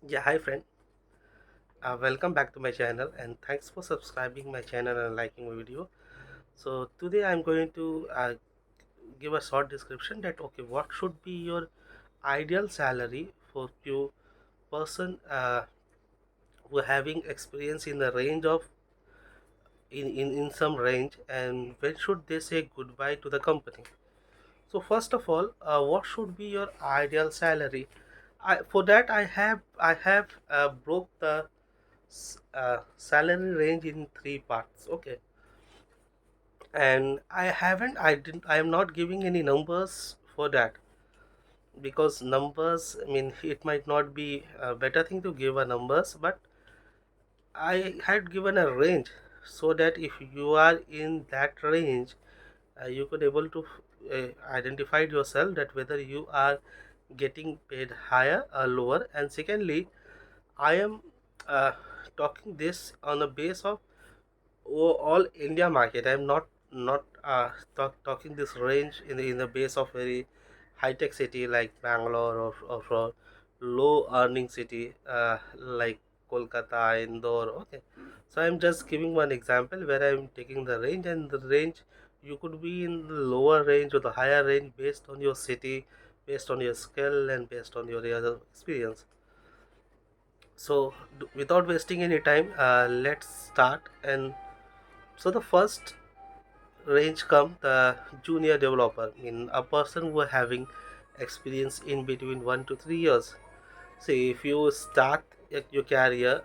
Yeah, hi friend. Welcome back to my channel and thanks for subscribing my channel and liking my video. So today I'm going to give a short description that okay, what should be your ideal salary for you person who are having experience in the range of in some range, and when should they say goodbye to the company. So first of all, what should be your ideal salary? For that I have broke the salary range in three parts. Okay, and I am not giving any numbers for that, because numbers, I mean, it might not be a better thing to give a numbers, but I had given a range so that if you are in that range, you could able to identify yourself that whether you are getting paid higher or lower. And secondly, I am uh, talking this on the base of all India market. I'm not talking this range in the base of very high tech city like Bangalore, or for low earning city like Kolkata, Indore. Okay, so I'm just giving one example where I'm taking the range, and the range you could be in the lower range or the higher range based on your city, based on your skill, and based on your other experience. So without wasting any time, let's start. And so the first range come the junior developer, in a person who are having experience in between 1 to 3 years. See, if you start your career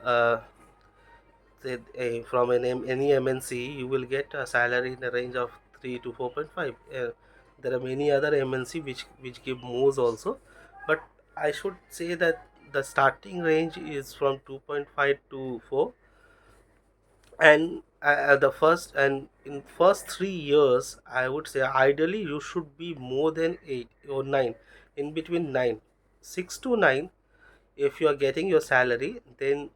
say, from any MNC, you will get a salary in the range of 3 to 4.5. There are many other MNC which give moves also, but I should say that the starting range is from 2.5 to 4. And the first and in first 3 years, I would say ideally you should be more than 8 or 9, in between 9, 6 to 9. If you are getting your salary, then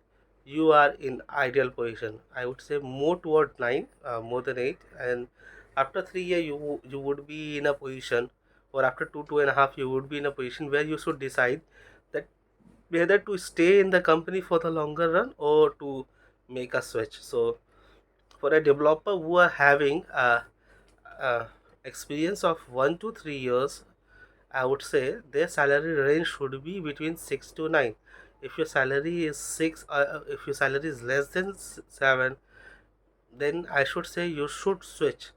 you are in ideal position. I would say more toward 9, more than 8. And after 3 years, you would be in a position, or after two and a half, you would be in a position where you should decide that whether to stay in the company for the longer run or to make a switch. So for a developer who are having a experience of 1 to 3 years, I would say their salary range should be between 6 to 9. If your salary is 6, if your salary is less than 7, then I should say you should switch.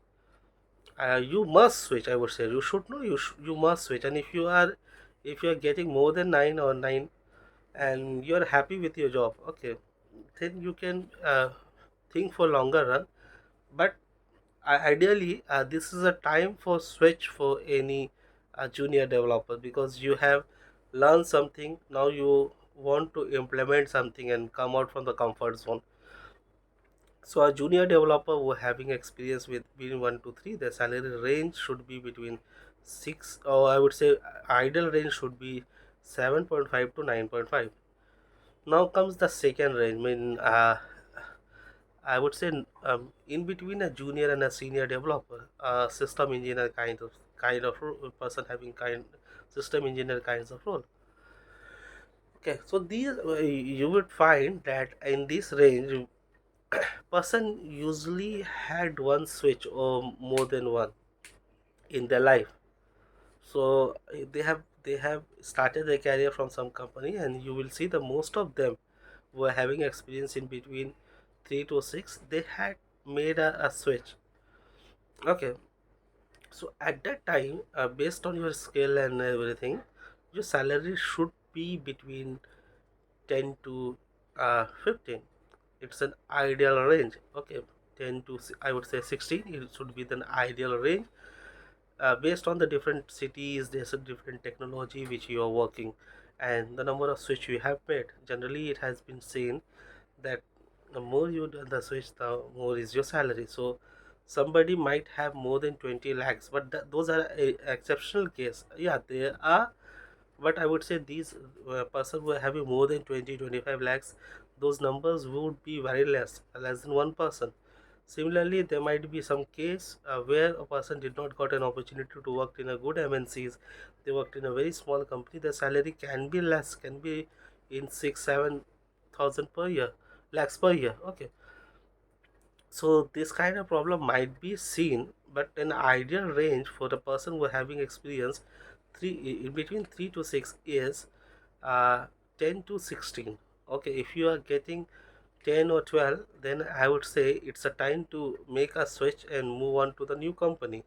You must switch. I would say you should know, you must switch. And if you are getting more than 9 and you are happy with your job, okay, then you can think for longer run. But ideally, this is a time for switch for any junior developer, because you have learned something. Now you want to implement something and come out from the comfort zone. So a junior developer who are having experience with between 1 to 3, the salary range should be between 6, or I would say ideal range should be 7.5 to 9.5. Now comes the second range. I would say in between a junior and a senior developer, a system engineer person having kind system engineer kinds of role. Okay, so these you would find that in this range, person usually had one switch or more than one in their life. So they have started their career from some company, and you will see the most of them were having experience in between 3 to 6. They had made a switch. Okay, so at that time, based on your skill and everything, your salary should be between 10 to 15. It's an ideal range. Okay, 10 to I would say 16. It should be the ideal range. Based on the different cities, there's a different technology which you are working, and the number of switch you have made. Generally, it has been seen that the more you do the switch, the more is your salary. So somebody might have more than 20 lakhs, but those are a exceptional case. Yeah, there are, but I would say these person who are having more than 20 to 25 lakhs, those numbers would be very less than one person. Similarly, there might be some case where a person did not got an opportunity to work in a good MNCs. They worked in a very small company. The salary can be less, can be in 6 7 thousand per year, lakhs per year. Okay, so this kind of problem might be seen, but an ideal range for the person who are having experience in between 3 to 6 years, uh, 10 to 16. Okay, if you are getting 10 or 12, then I would say it's a time to make a switch and move on to the new company.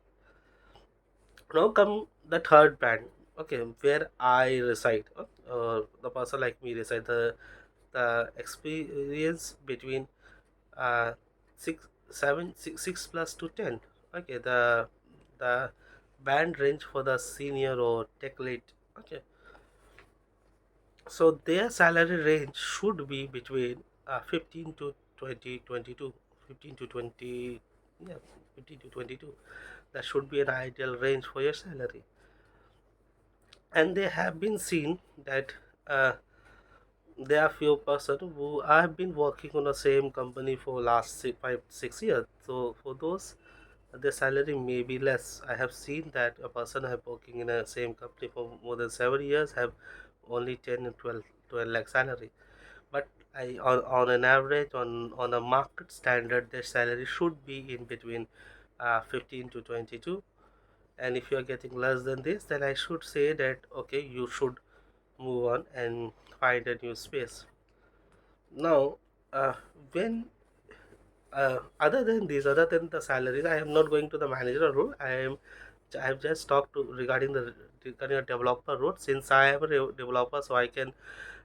Now come the third band. Okay, where I reside, the person like me reside, the experience between uh, 6 plus to 10. Okay, the band range for the senior or tech lead. Okay, so their salary range should be between 15 to 20 22, 15 to 20, yeah, 15 to 22. That should be an ideal range for your salary. And they have been seen that uh, there are few person who have been working on the same company for last 5 6 years. So for those, the salary may be less. I have seen that a person have working in a same company for more than 7 years have only 10 and 12 lakh salary. But on an average, on a market standard, their salary should be in between 15 to 22. And if you are getting less than this, then I should say that okay, you should move on and find a new space. Now, uh, when other than the salaries, I am not going to the manager role. I have just talked to regarding a developer role. Since I am a developer, so I can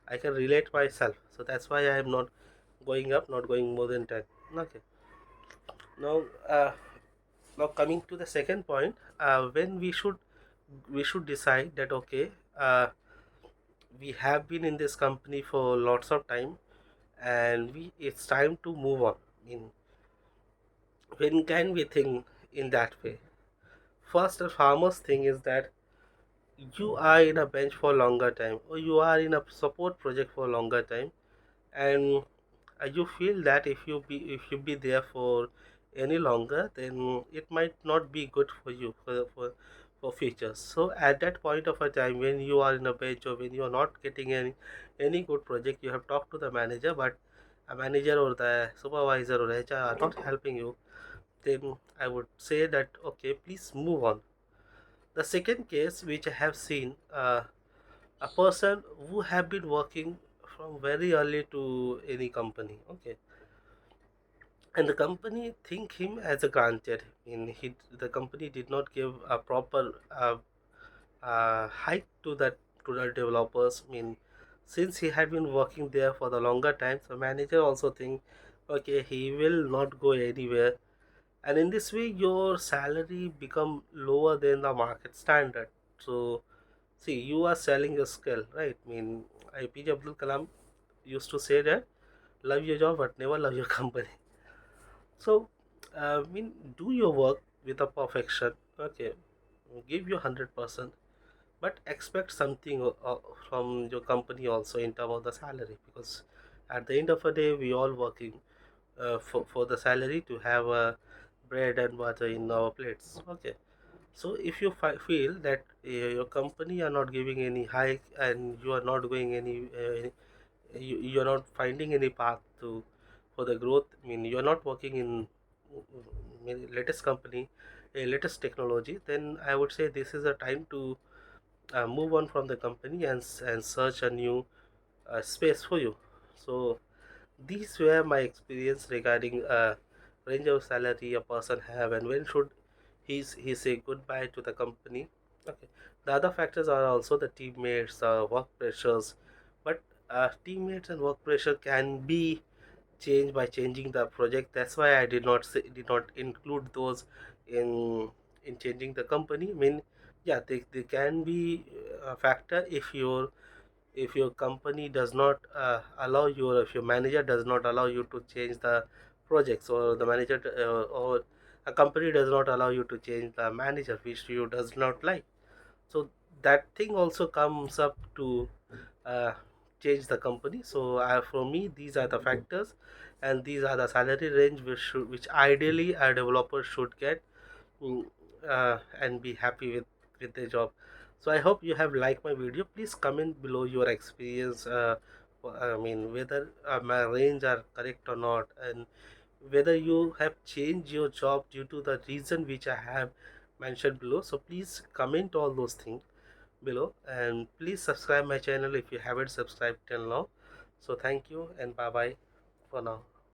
relate myself. So that's why I am not going up, not going more than 10. Okay. Now, now coming to the second point, when we should decide that okay, we have been in this company for lots of time, and we it's time to move on. I mean, when can we think in that way? First and foremost thing is that you are in a bench for longer time, or you are in a support project for longer time, and you feel that if you be there for any longer, then it might not be good for you for future. So at that point of a time when you are in a bench, or when you are not getting any good project, you have talked to the manager, but a manager or the supervisor or HR are not helping you, then I would say that okay, please move on. The second case which I have seen, a person who have been working from very early to any company. Okay, and the company think him as a granted. The company did not give a proper hike to the developers. I mean, since he had been working there for the longer time, so manager also think okay, he will not go anywhere, and in this way your salary become lower than the market standard. So see, you are selling a skill, right? I mean, APJ Abdul Kalam used to say that love your job but never love your company. So I mean, do your work with a perfection. Okay, give your 100%, but expect something from your company also in terms of the salary, because at the end of the day we all working for the salary to have a bread and butter in our plates. Okay, so if you feel that your company are not giving any hike, and you are not going you're not finding any path to for the growth. I mean, you're not working in latest company, latest technology, then I would say this is a time to move on from the company and search a new space for you. So these were my experience regarding range of salary a person have, and when should he say goodbye to the company. Okay, the other factors are also the teammates, work pressures, but teammates and work pressure can be changed by changing the project. That's why I did not include those in changing the company. I mean, yeah, they can be a factor if your company does not allow you, or if your manager does not allow you to change the projects, or the manager or a company does not allow you to change the manager which you does not like. So that thing also comes up to uh, change the company. So for me, these are the factors, and these are the salary range which ideally a developer should get, mm, and be happy with their job. So I hope you have liked my video. Please comment below your experience I mean, whether my range are correct or not, and whether you have changed your job due to the reason which I have mentioned below. So please comment all those things below, and please subscribe my channel if you haven't subscribed till now. So thank you and bye bye for now.